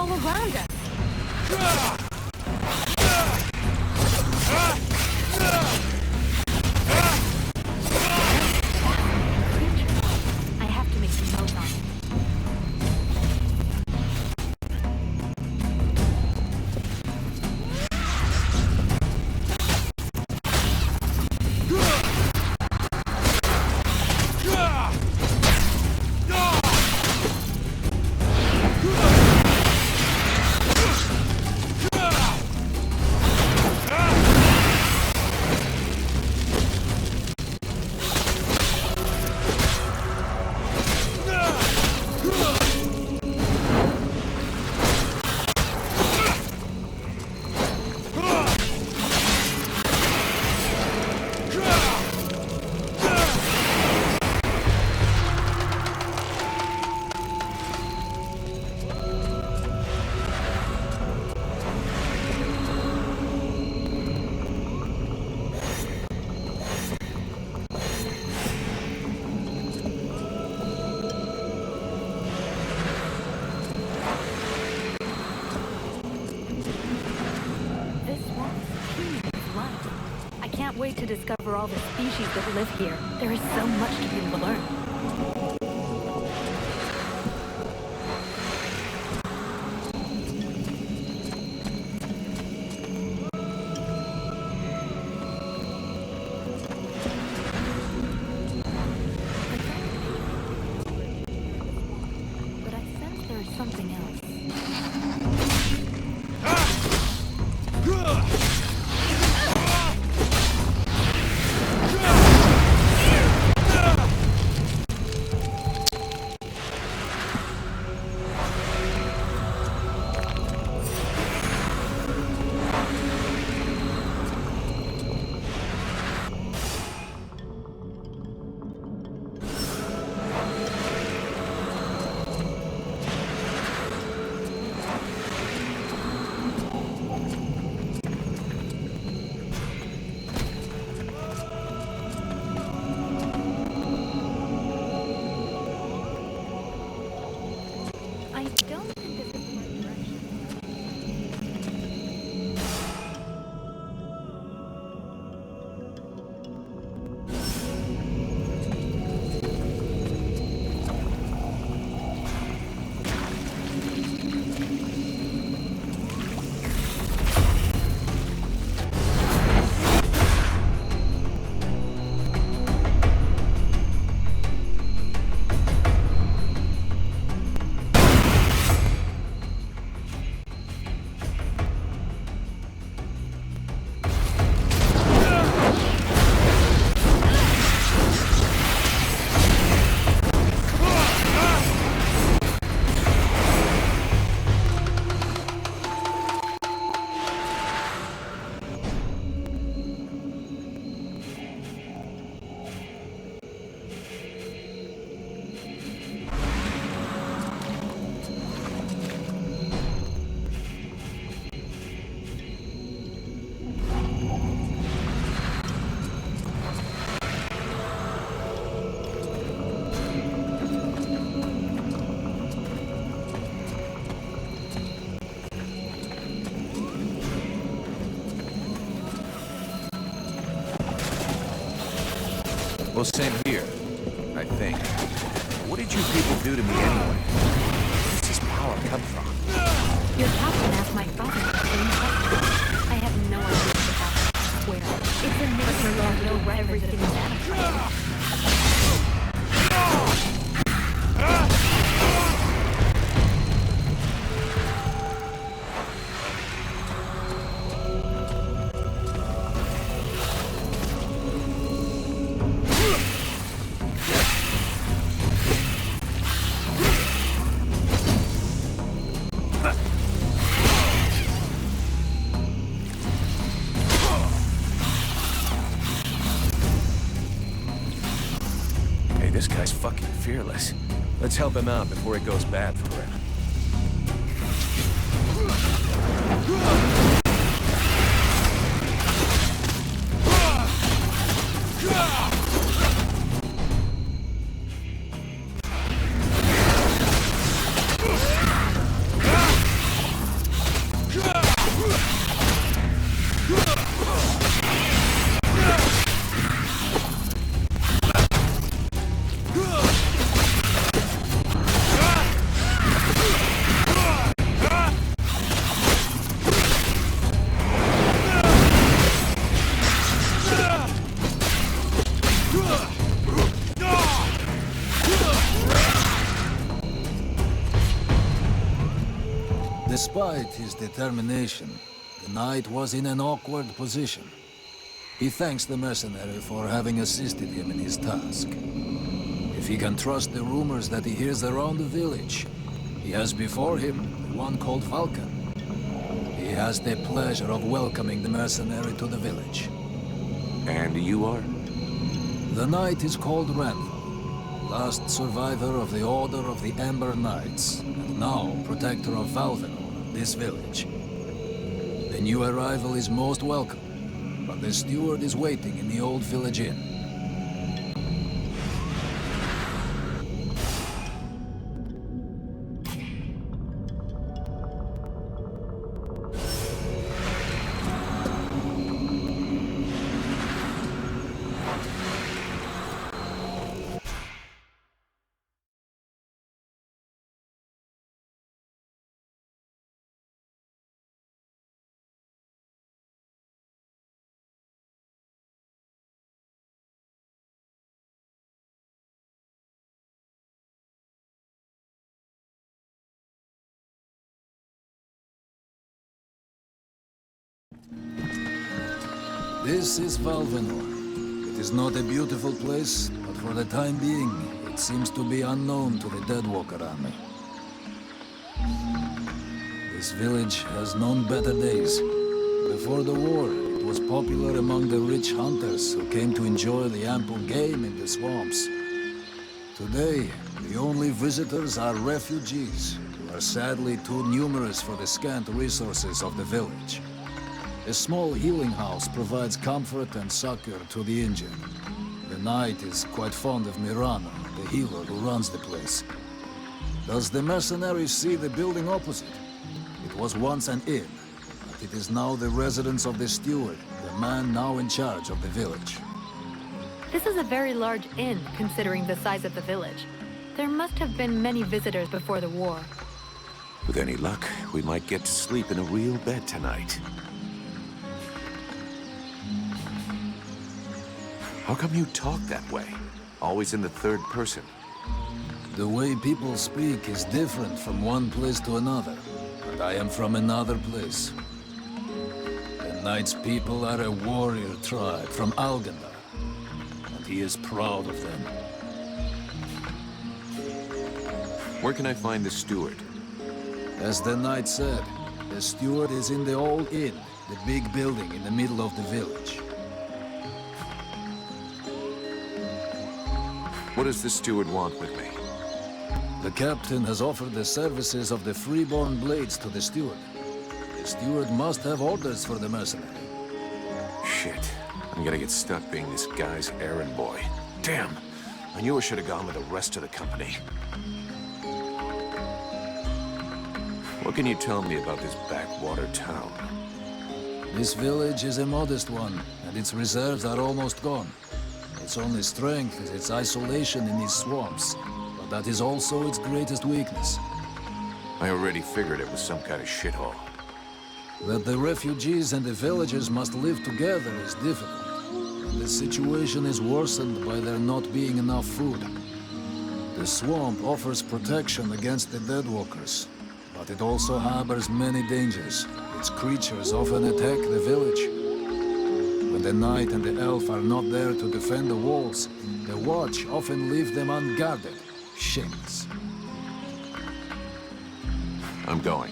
all around us. I have to make some notes on it. Wait to discover all the species that live here. There is so much to be learned. But I sense there is something else. Well, same here, I think. What did you people do to me anyway? Where does this power come from? Your captain asked my father the same question. I have no idea what happened. I swear. It's a mystery. I don't know where everything is at. This guy's fucking fearless. Let's help him out before it goes bad for him. Despite his determination, the knight was in an awkward position. He thanks the mercenary for having assisted him in his task. If he can trust the rumors that he hears around the village, he has before him one called Vulcan. He has the pleasure of welcoming the mercenary to the village. And you are? The knight is called Ranval, last survivor of the Order of the Ember Knights, and now protector of Valvenor, this village. The new arrival is most welcome, but the steward is waiting in the old village inn. This is Valvenor. It is not a beautiful place, but for the time being, it seems to be unknown to the Deadwalker army. This village has known better days. Before the war, it was popular among the rich hunters who came to enjoy the ample game in the swamps. Today, the only visitors are refugees, who are sadly too numerous for the scant resources of the village. A small healing house provides comfort and succor to the injured. The knight is quite fond of Mirana, the healer who runs the place. Does the mercenary see the building opposite? It was once an inn, but it is now the residence of the steward, the man now in charge of the village. This is a very large inn, considering the size of the village. There must have been many visitors before the war. With any luck, we might get to sleep in a real bed tonight. How come you talk that way? Always in the third person. The way people speak is different from one place to another, and I am from another place. The knight's people are a warrior tribe from Algandar, and he is proud of them. Where can I find the steward? As the knight said, the steward is in the old inn, the big building in the middle of the village. What does the steward want with me? The captain has offered the services of the freeborn blades to the steward. The steward must have orders for the mercenary. Shit. I'm gonna get stuck being this guy's errand boy. Damn! I knew I should have gone with the rest of the company. What can you tell me about this backwater town? This village is a modest one, and its reserves are almost gone. Its only strength is its isolation in these swamps, but that is also its greatest weakness. I already figured it was some kind of shithole. That the refugees and the villagers must live together is difficult, and the situation is worsened by there not being enough food. The swamp offers protection against the Deadwalkers, but it also harbors many dangers. Its creatures often attack the village. When the knight and the elf are not there to defend the walls, the watch often leave them unguarded. Shameless. I'm going.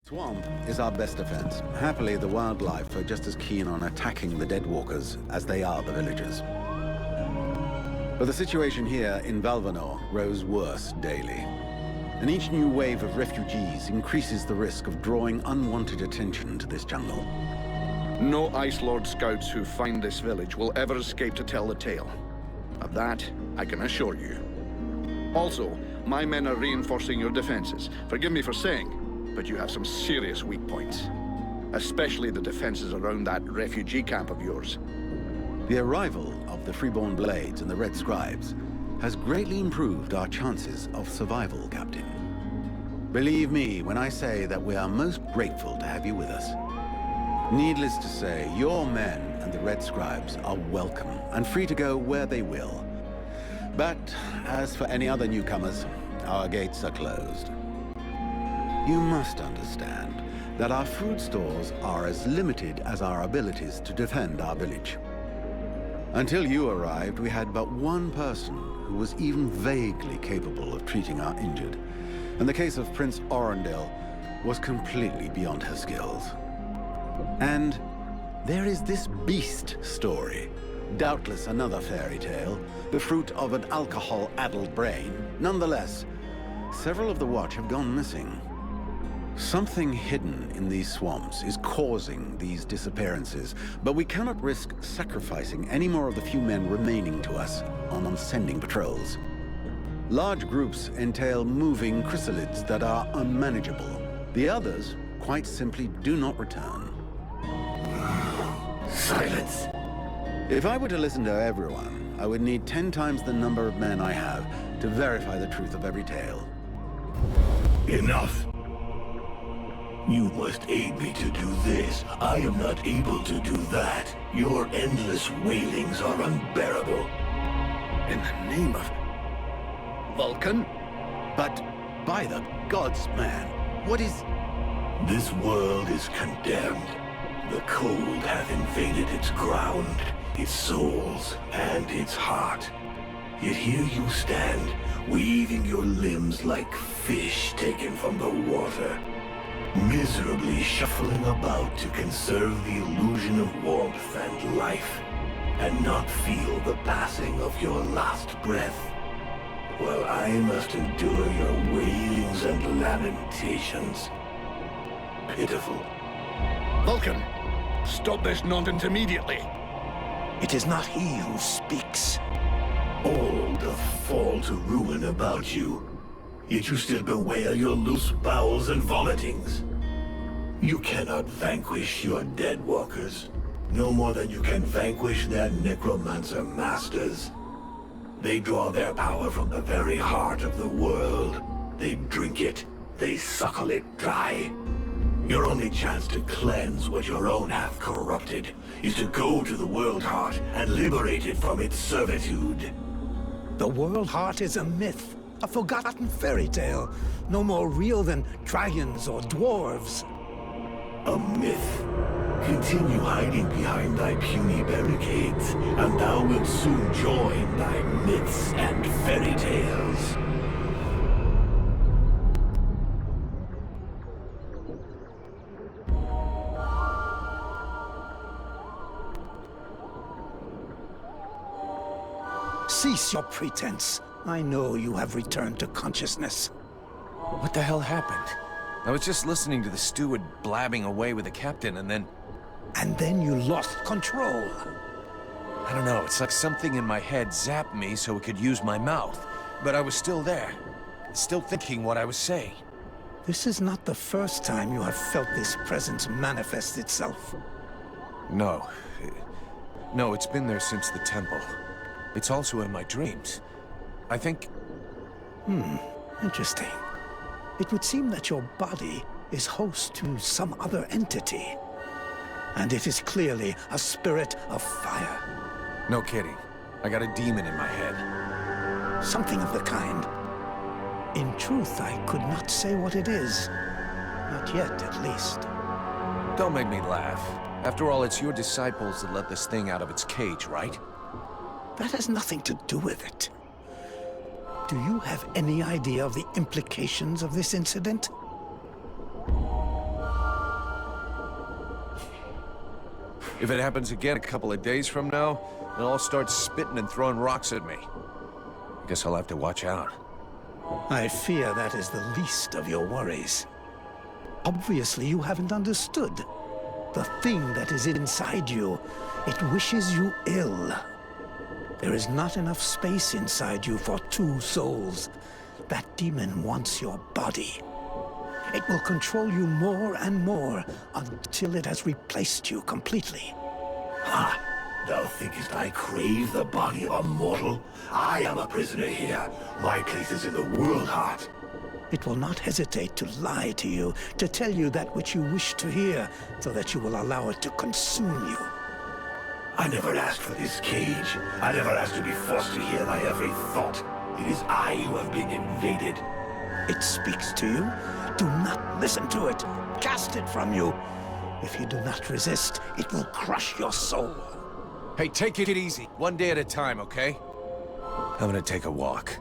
Swamp is our best defense. Happily, the wildlife are just as keen on attacking the Deadwalkers as they are the villagers. But the situation here in Valvanor grows worse daily. And each new wave of refugees increases the risk of drawing unwanted attention to this jungle. No Ice Lord scouts who find this village will ever escape to tell the tale. Of that, I can assure you. Also, my men are reinforcing your defenses. Forgive me for saying, but you have some serious weak points. Especially the defenses around that refugee camp of yours. The arrival of the Freeborn Blades and the Red Scribes has greatly improved our chances of survival, Captain. Believe me when I say that we are most grateful to have you with us. Needless to say, your men and the Red Scribes are welcome and free to go where they will. But as for any other newcomers, our gates are closed. You must understand that our food stores are as limited as our abilities to defend our village. Until you arrived, we had but one person who was even vaguely capable of treating our injured, and the case of Prince Orendil was completely beyond her skills. And there is this beast story, doubtless another fairy tale, the fruit of an alcohol-addled brain. Nonetheless, several of the Watch have gone missing. Something hidden in these swamps is causing these disappearances, but we cannot risk sacrificing any more of the few men remaining to us on sending patrols. Large groups entail moving chrysalids that are unmanageable. The others, quite simply, do not return. Silence! If I were to listen to everyone, I would need 10 times the number of men I have to verify the truth of every tale. Enough! You must aid me to do this. I am not able to do that. Your endless wailings are unbearable. In the name of... Vulcan? But by the gods, man, what is... This world is condemned. The cold hath invaded its ground, its souls, and its heart. Yet here you stand, weaving your limbs like fish taken from the water, miserably shuffling about to conserve the illusion of warmth and life, and not feel the passing of your last breath, while I must endure your wailings and lamentations. Pitiful. Vulcan, stop this nonsense immediately. It is not he who speaks. All doth fall to ruin about you, yet you still bewail your loose bowels and vomitings. You cannot vanquish your dead walkers, no more than you can vanquish their necromancer masters. They draw their power from the very heart of the world. They drink it, they suckle it dry. Your only chance to cleanse what your own hath corrupted is to go to the World Heart and liberate it from its servitude. The World Heart is a myth, a forgotten fairy tale, no more real than dragons or dwarves. A myth. Continue hiding behind thy puny barricades, and thou wilt soon join thy myths and fairy tales. Cease your pretense. I know you have returned to consciousness. What the hell happened? I was just listening to the steward blabbing away with the captain, and then... And then you lost control. I don't know, it's like something in my head zapped me so it could use my mouth. But I was still there, still thinking what I was saying. This is not the first time you have felt this presence manifest itself. No. No, it's been there since the temple. It's also in my dreams. I think... Interesting. It would seem that your body is host to some other entity. And it is clearly a spirit of fire. No kidding. I got a demon in my head. Something of the kind. In truth, I could not say what it is. Not yet, at least. Don't make me laugh. After all, it's your disciples that let this thing out of its cage, right? That has nothing to do with it. Do you have any idea of the implications of this incident? If it happens again a couple of days from now, they'll all start spitting and throwing rocks at me. I guess I'll have to watch out. I fear that is the least of your worries. Obviously, you haven't understood. The thing that is inside you, it wishes you ill. There is not enough space inside you for two souls. That demon wants your body. It will control you more and more until it has replaced you completely. Ha! Thou thinkest I crave the body of a mortal? I am a prisoner here. My place is in the world heart. It will not hesitate to lie to you, to tell you that which you wish to hear, so that you will allow it to consume you. I never asked for this cage. I never asked to be forced to hear thy every thought. It is I who have been invaded. It speaks to you. Do not listen to it. Cast it from you. If you do not resist, it will crush your soul. Hey, take it easy. One day at a time, okay? I'm gonna take a walk.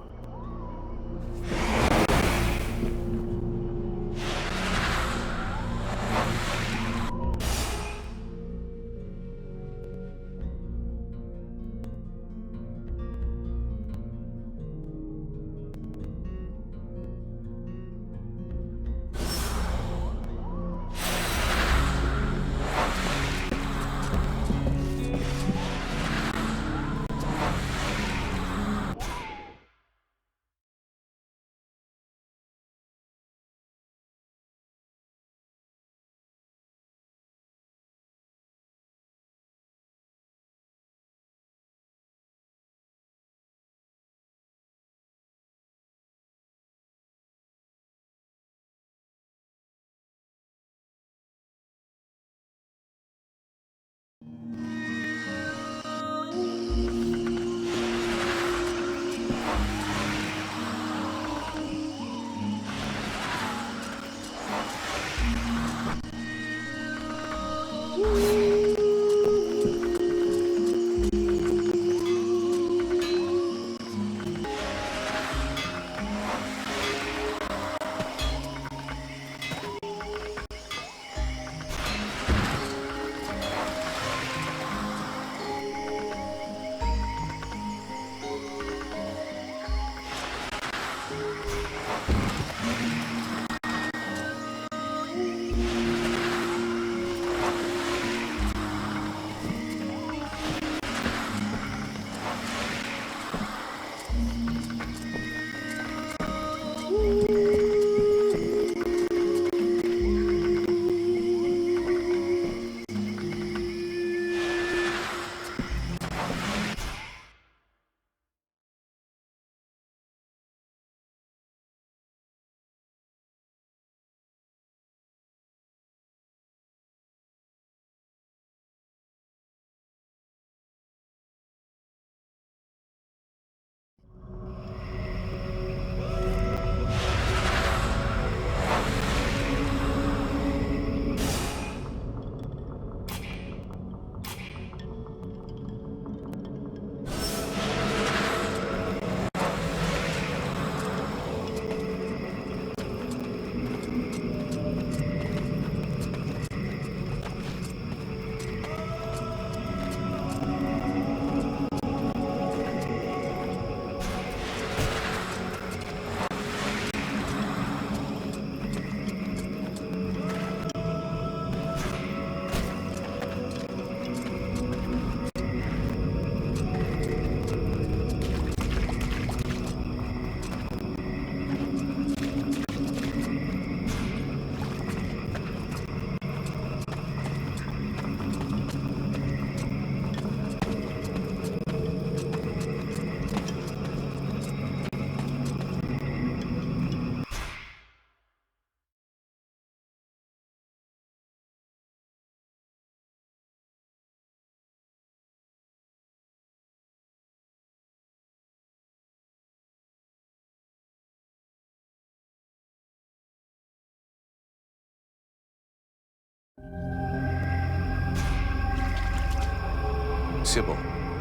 Sybil,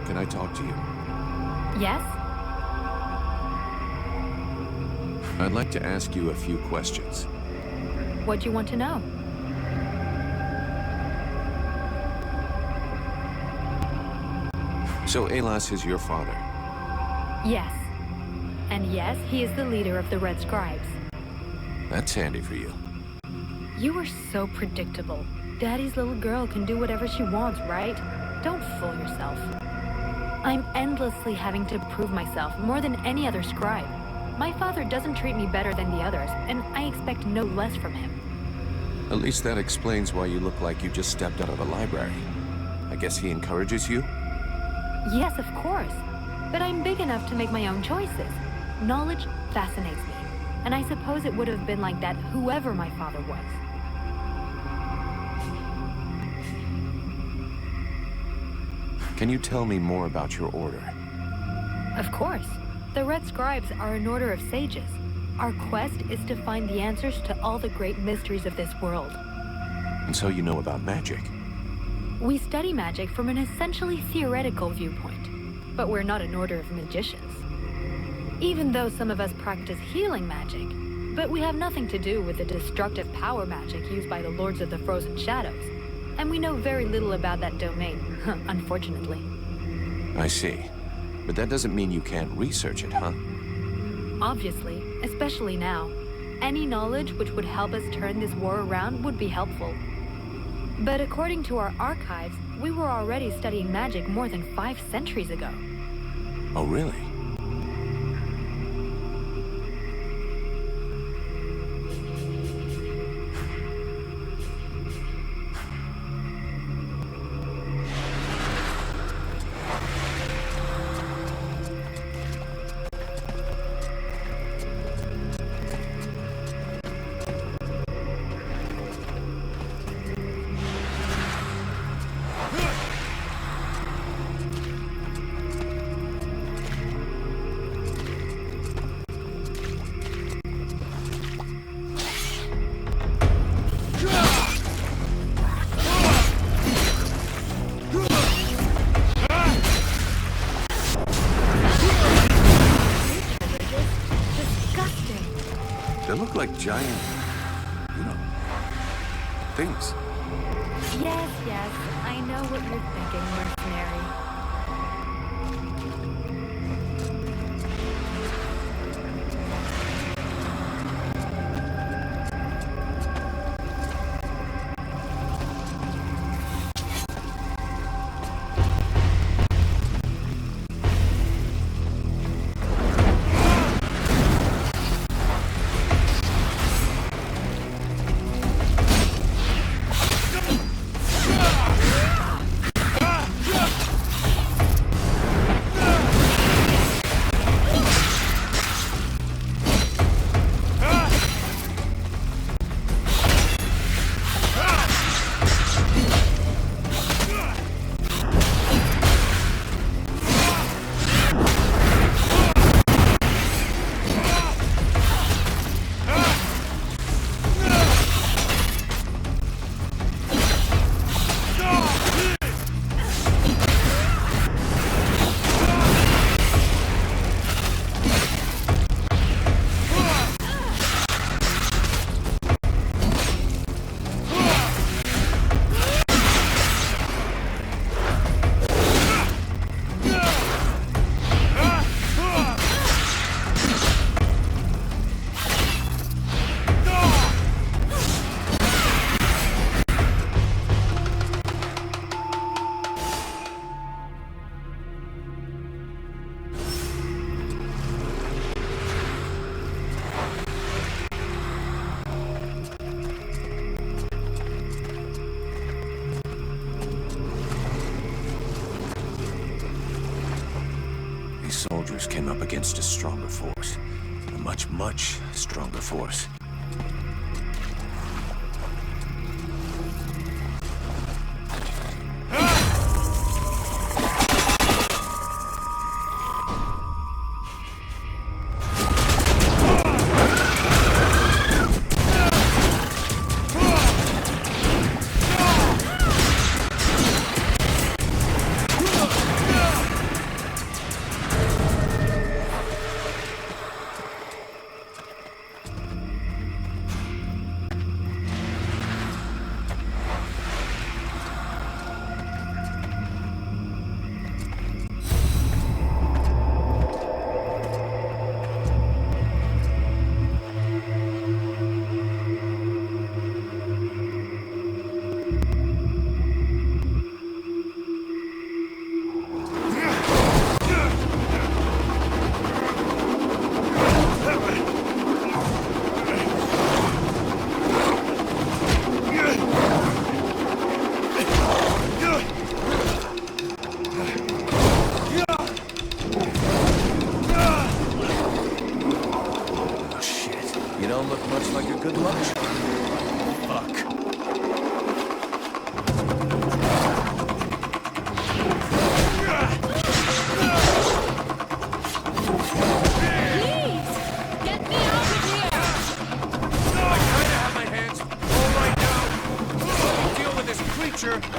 can I talk to you? Yes? I'd like to ask you a few questions. What do you want to know? So Alas is your father? Yes. And yes, he is the leader of the Red Scribes. That's handy for you. You are so predictable. Daddy's little girl can do whatever she wants, right? Don't fool yourself. I'm endlessly having to prove myself more than any other scribe. My father doesn't treat me better than the others, and I expect no less from him. At least that explains why you look like you just stepped out of a library. I guess he encourages you? Yes, of course. But I'm big enough to make my own choices. Knowledge fascinates me, and I suppose it would have been like that whoever my father was. Can you tell me more about your order? Of course. The Red Scribes are an order of sages. Our quest is to find the answers to all the great mysteries of this world. And so you know about magic? We study magic from an essentially theoretical viewpoint, but we're not an order of magicians. Even though some of us practice healing magic, but we have nothing to do with the destructive power magic used by the Lords of the Frozen Shadows, and we know very little about that domain, unfortunately. I see. But that doesn't mean you can't research it, huh? Obviously, especially now. Any knowledge which would help us turn this war around would be helpful. But according to our archives, we were already studying magic more than 5 centuries ago. Oh, really? They look like giant, things. Yes, I know what you're thinking, mercenary. Soldiers came up against a stronger force. A much, much stronger force.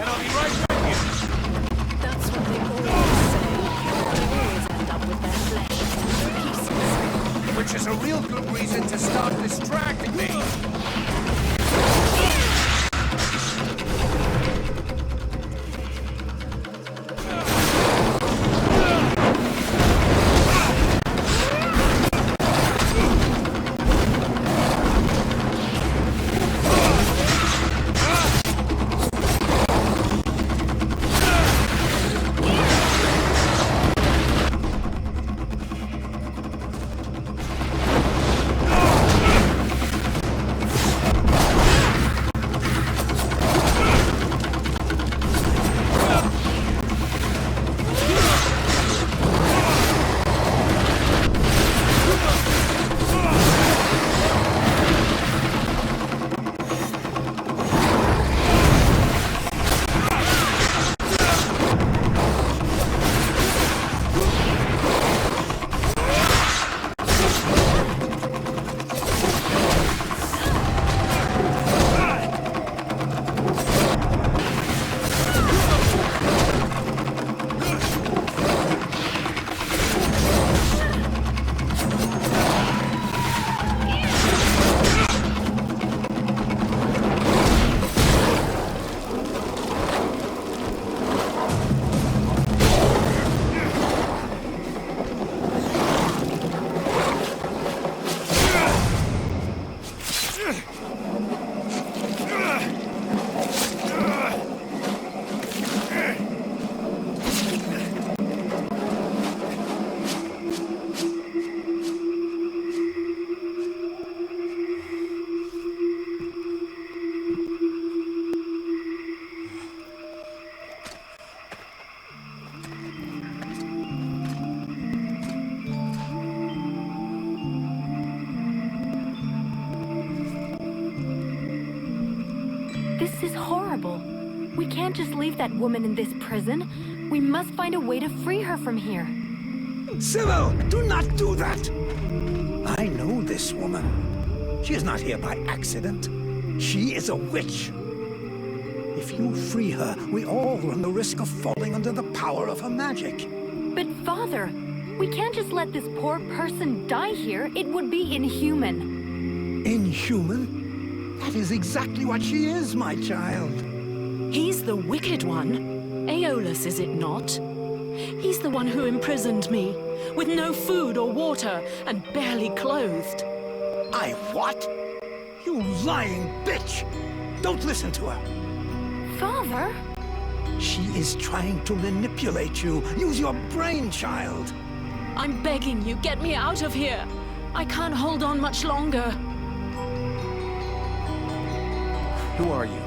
and I'll be right with you. That's what they always say. They always end up with their flesh in pieces. Which is a real good reason to stop distracting me. This is horrible. We can't just leave that woman in this prison. We must find a way to free her from here. Sybil, do not do that! I know this woman. She is not here by accident. She is a witch. If you free her, we all run the risk of falling under the power of her magic. But Father, we can't just let this poor person die here. It would be inhuman. Inhuman? That is exactly what she is, my child. He's the wicked one. Aeolus, is it not? He's the one who imprisoned me, with no food or water, and barely clothed. I what? You lying bitch! Don't listen to her. Father? She is trying to manipulate you. Use your brain, child. I'm begging you, get me out of here. I can't hold on much longer. Who are you?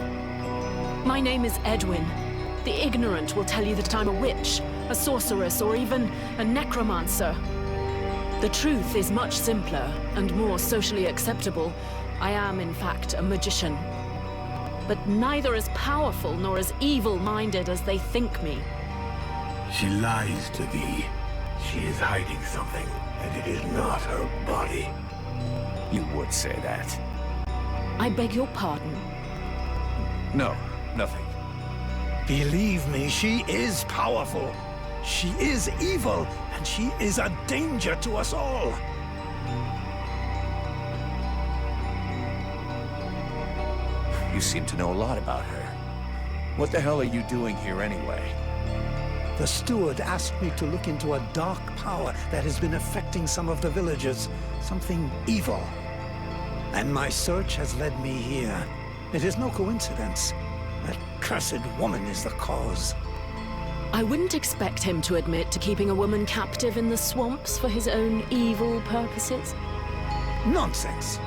My name is Edwin. The ignorant will tell you that I'm a witch, a sorceress, or even a necromancer. The truth is much simpler and more socially acceptable. I am, in fact, a magician. But neither as powerful nor as evil-minded as they think me. She lies to thee. She is hiding something, and it is not her body. You would say that. I beg your pardon. No, nothing. Believe me, she is powerful. She is evil, and she is a danger to us all. You seem to know a lot about her. What the hell are you doing here anyway? The steward asked me to look into a dark power that has been affecting some of the villagers. Something evil. And my search has led me here. It is no coincidence. That cursed woman is the cause. I wouldn't expect him to admit to keeping a woman captive in the swamps for his own evil purposes. Nonsense.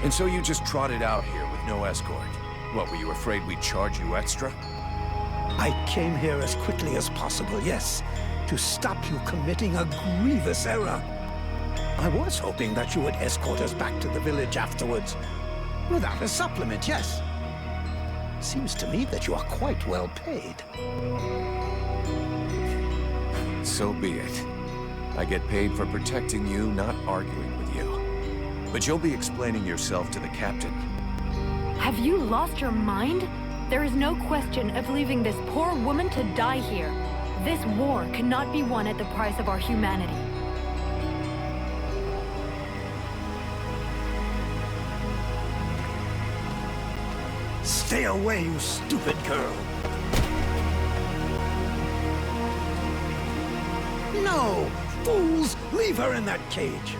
And so you just trotted out here with no escort? What, were you afraid we'd charge you extra? I came here as quickly as possible, yes, to stop you committing a grievous error. I was hoping that you would escort us back to the village afterwards. Without a supplement, yes. Seems to me that you are quite well paid. So be it. I get paid for protecting you, not arguing with you. But you'll be explaining yourself to the captain. Have you lost your mind? There is no question of leaving this poor woman to die here. This war cannot be won at the price of our humanity. Stay away, you stupid girl! No! Fools! Leave her in that cage!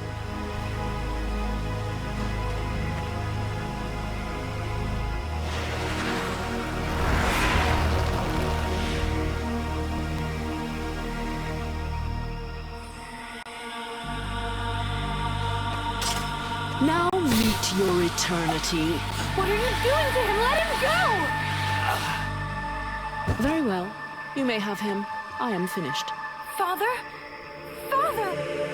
Now meet your eternity. What are you doing to him? Let him go! Very well. You may have him. I am finished. Father? Father!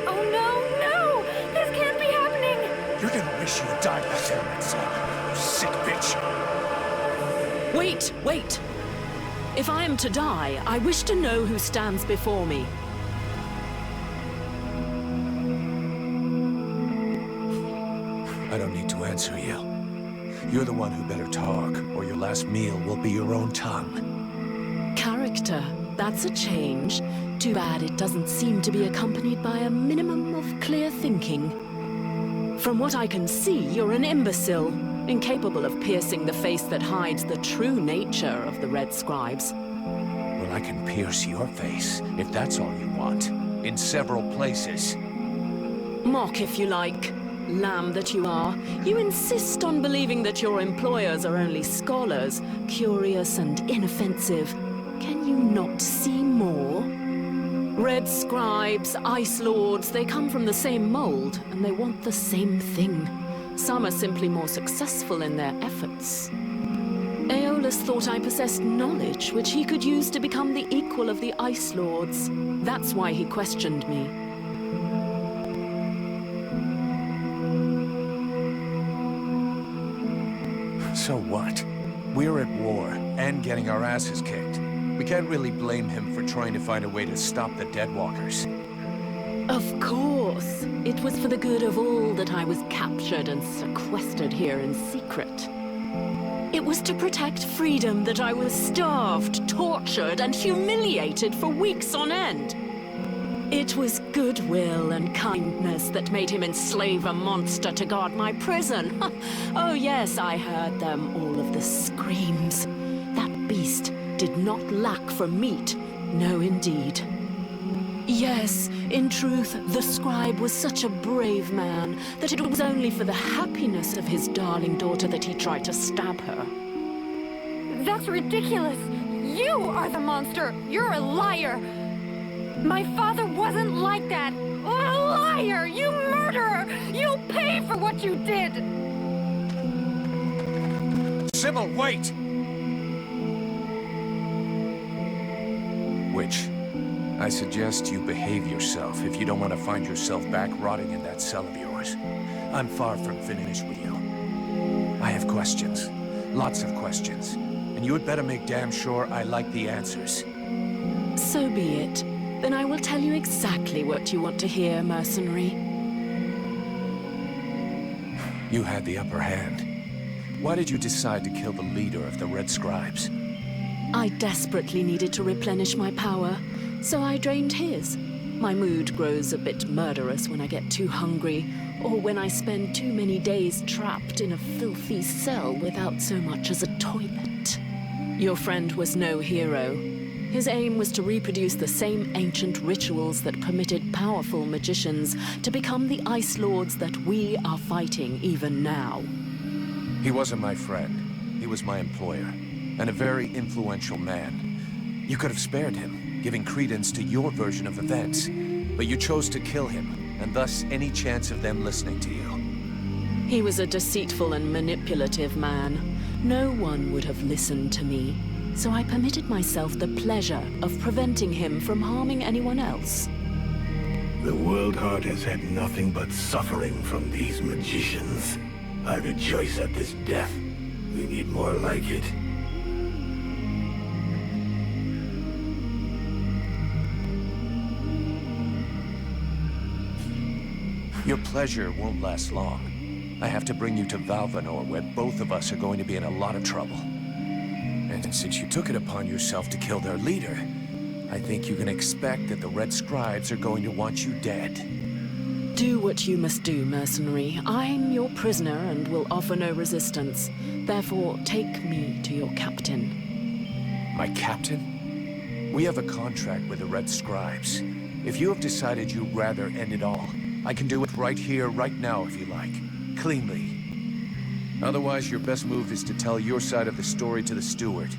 Oh no, no! This can't be happening! You're gonna wish you had died back there in that cell, you sick bitch! Wait, wait! If I am to die, I wish to know who stands before me. I don't need to answer you. You're the one who better talk, or your last meal will be your own tongue. Character. That's a change. Too bad it doesn't seem to be accompanied by a minimum of clear thinking. From what I can see, you're an imbecile, incapable of piercing the face that hides the true nature of the Red Scribes. Well, I can pierce your face, if that's all you want. In several places. Mock if you like. Lamb that you are, you insist on believing that your employers are only scholars, curious and inoffensive. Can you not see more? Red Scribes, Ice Lords, they come from the same mold, and they want the same thing. Some are simply more successful in their efforts. Aeolus thought I possessed knowledge which he could use to become the equal of the Ice Lords. That's why he questioned me. So what? We're at war, and getting our asses kicked. We can't really blame him for trying to find a way to stop the Deadwalkers. Of course. It was for the good of all that I was captured and sequestered here in secret. It was to protect freedom that I was starved, tortured, and humiliated for weeks on end. It was goodwill and kindness that made him enslave a monster to guard my prison. Oh yes, I heard them, all of the screams. That beast did not lack for meat. No, indeed. Yes, in truth, the scribe was such a brave man that it was only for the happiness of his darling daughter that he tried to stab her. That's ridiculous! You are the monster! You're a liar! My father wasn't like that! A liar! You murderer! You'll pay for what you did! Sybil, wait! Witch, I suggest you behave yourself if you don't want to find yourself back rotting in that cell of yours. I'm far from finished with you. I have questions. Lots of questions. And you had better make damn sure I like the answers. So be it. Then I will tell you exactly what you want to hear, mercenary. You had the upper hand. Why did you decide to kill the leader of the Red Scribes? I desperately needed to replenish my power, so I drained his. My mood grows a bit murderous when I get too hungry, or when I spend too many days trapped in a filthy cell without so much as a toilet. Your friend was no hero. His aim was to reproduce the same ancient rituals that permitted powerful magicians to become the Ice Lords that we are fighting even now. He wasn't my friend. He was my employer, and a very influential man. You could have spared him, giving credence to your version of events, but you chose to kill him, and thus any chance of them listening to you. He was a deceitful and manipulative man. No one would have listened to me. So I permitted myself the pleasure of preventing him from harming anyone else. The World Heart has had nothing but suffering from these magicians. I rejoice at this death. We need more like it. Your pleasure won't last long. I have to bring you to Valvanor, where both of us are going to be in a lot of trouble. And since you took it upon yourself to kill their leader, I think you can expect that the Red Scribes are going to want you dead. Do what you must do, mercenary. I'm your prisoner and will offer no resistance. Therefore, take me to your captain. My captain? We have a contract with the Red Scribes. If you have decided you'd rather end it all, I can do it right here, right now, if you like. Cleanly. Otherwise, your best move is to tell your side of the story to the steward.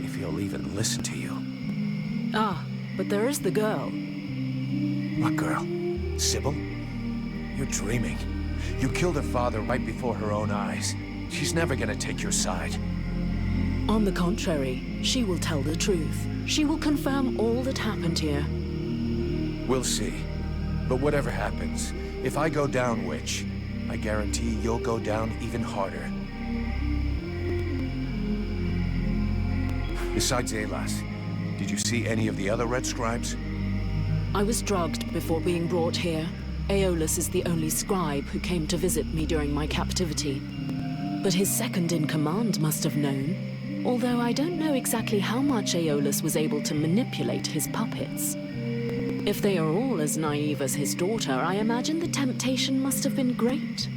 If he'll even listen to you. Ah, but there is the girl. What girl? Sybil? You're dreaming. You killed her father right before her own eyes. She's never gonna take your side. On the contrary, she will tell the truth. She will confirm all that happened here. We'll see. But whatever happens, if I go down, Witch, I guarantee you'll go down even harder. Besides Alas, did you see any of the other Red Scribes? I was drugged before being brought here. Aeolus is the only scribe who came to visit me during my captivity. But his second-in-command must have known, although I don't know exactly how much Aeolus was able to manipulate his puppets. If they are all as naive as his daughter, I imagine the temptation must have been great.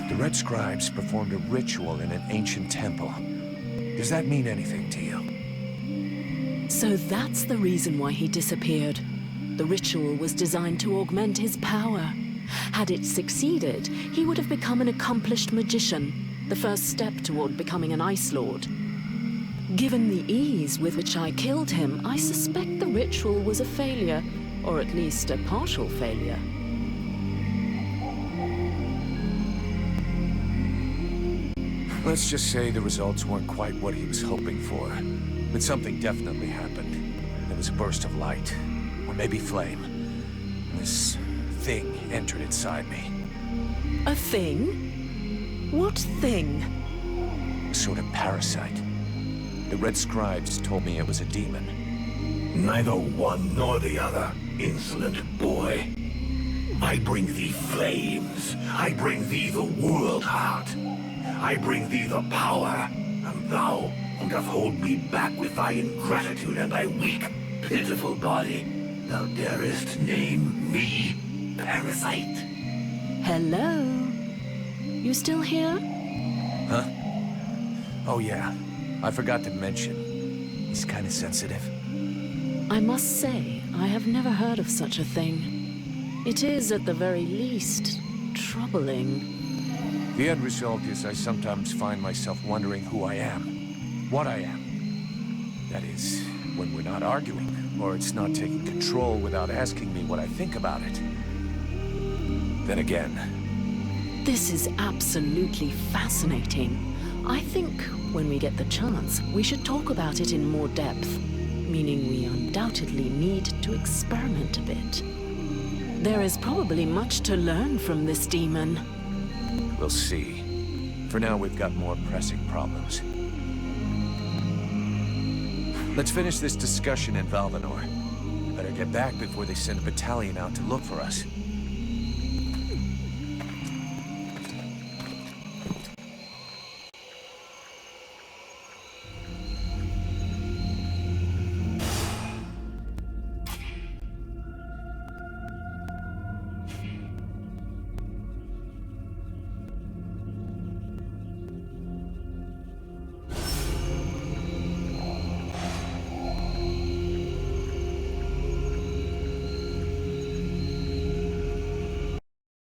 The Red Scribes performed a ritual in an ancient temple. Does that mean anything to you? So that's the reason why he disappeared. The ritual was designed to augment his power. Had it succeeded, he would have become an accomplished magician, the first step toward becoming an Ice Lord. Given the ease with which I killed him, I suspect the ritual was a failure, or at least a partial failure. Let's just say the results weren't quite what he was hoping for. But something definitely happened. There was a burst of light, or maybe flame. And this thing entered inside me. A thing? What thing? A sort of parasite. The Red Scribes told me it was a demon. Neither one nor the other, insolent boy. I bring thee flames. I bring thee the world heart. I bring thee the power, and thou doth hold me back with thy ingratitude and thy weak, pitiful body. Thou darest name me parasite. Hello? You still here? Huh? Oh yeah, I forgot to mention. He's kind of sensitive. I must say, I have never heard of such a thing. It is, at the very least, troubling. The end result is I sometimes find myself wondering who I am. What I am. That is, when we're not arguing, or it's not taking control without asking me what I think about it. Then again... This is absolutely fascinating. I think, when we get the chance, we should talk about it in more depth. Meaning we undoubtedly need to experiment a bit. There is probably much to learn from this demon. We'll see. For now, we've got more pressing problems. Let's finish this discussion in Valvanor. Better get back before they send a battalion out to look for us.